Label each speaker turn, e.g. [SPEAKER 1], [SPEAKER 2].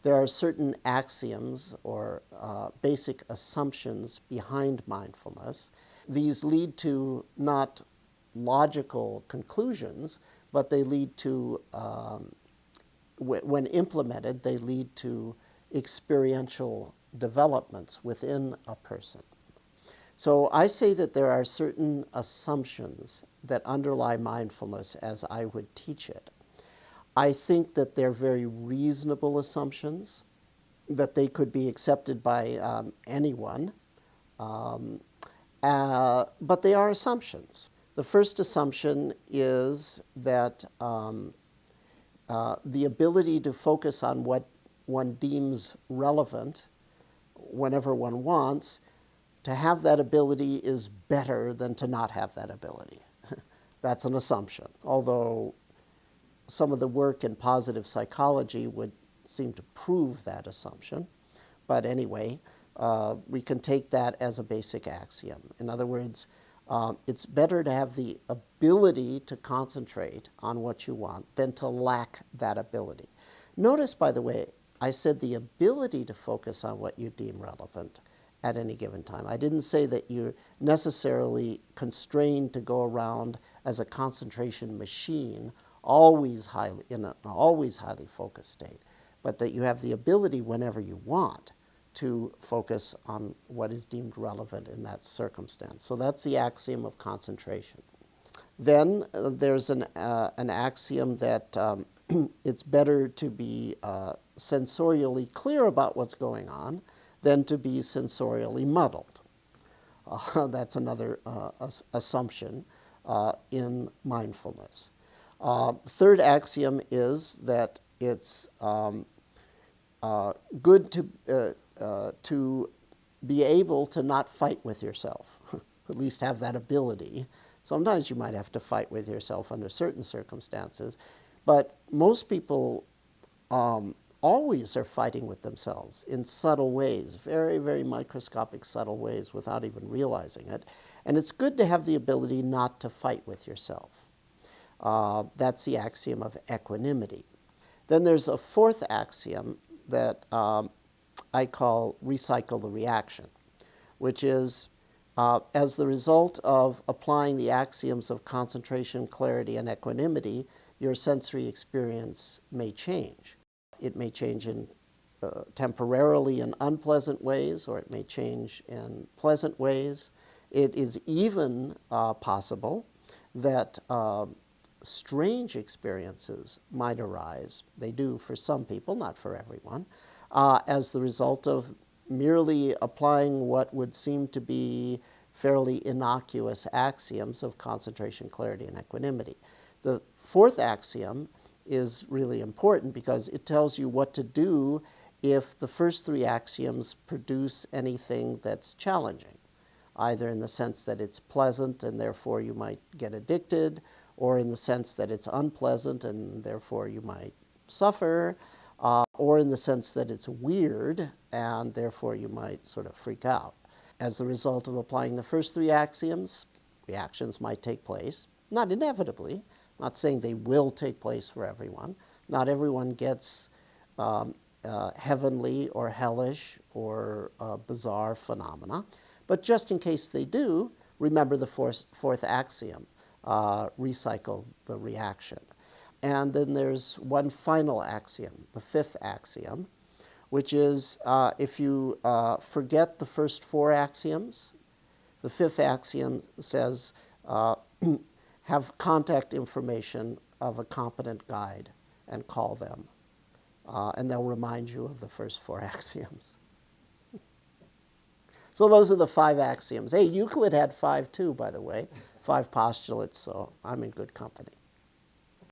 [SPEAKER 1] there are certain axioms or basic assumptions behind mindfulness. These lead to not logical conclusions, but they lead to, when implemented, they lead to experiential developments within a person. So I say that there are certain assumptions that underlie mindfulness as I would teach it. I think that they're very reasonable assumptions, that they could be accepted by anyone, but they are assumptions. The first assumption is that the ability to focus on what one deems relevant whenever one wants, to have that ability is better than to not have that ability. That's an assumption, although some of the work in positive psychology would seem to prove that assumption. But anyway, we can take that as a basic axiom. In other words, it's better to have the ability to concentrate on what you want than to lack that ability. Notice, by the way, I said the ability to focus on what you deem relevant at any given time. I didn't say that you're necessarily constrained to go around as a concentration machine, always in an always highly focused state, but that you have the ability whenever you want to focus on what is deemed relevant in that circumstance. So that's the axiom of concentration. Then there's an axiom that it's better to be sensorially clear about what's going on than to be sensorially muddled. That's another assumption in mindfulness. Third axiom is that it's good to be able to not fight with yourself, at least have that ability. Sometimes you might have to fight with yourself under certain circumstances, but most people always are fighting with themselves in subtle ways, very, very microscopic subtle ways without even realizing it. And it's good to have the ability not to fight with yourself. That's the axiom of equanimity. Then there's a fourth axiom that I call recycle the reaction, which is as the result of applying the axioms of concentration, clarity, and equanimity, your sensory experience may change. It may change in temporarily in unpleasant ways, or it may change in pleasant ways. It is even possible that strange experiences might arise. They do for some people, not for everyone, as the result of merely applying what would seem to be fairly innocuous axioms of concentration, clarity, and equanimity. The fourth axiom is really important because it tells you what to do if the first three axioms produce anything that's challenging, either in the sense that it's pleasant and therefore you might get addicted, or in the sense that it's unpleasant and therefore you might suffer, or in the sense that it's weird and therefore you might sort of freak out. As the result of applying the first three axioms, reactions might take place, not inevitably, not saying they will take place for everyone. Not everyone gets heavenly or hellish or bizarre phenomena, but just in case they do, remember the fourth axiom, recycle the reaction. And then there's one final axiom, the fifth axiom, which is if you forget the first four axioms, the fifth axiom says have contact information of a competent guide and call them. And they'll remind you of the first four axioms. So those are the five axioms. Hey, Euclid had five too, by the way, 5 postulates, so I'm in good company.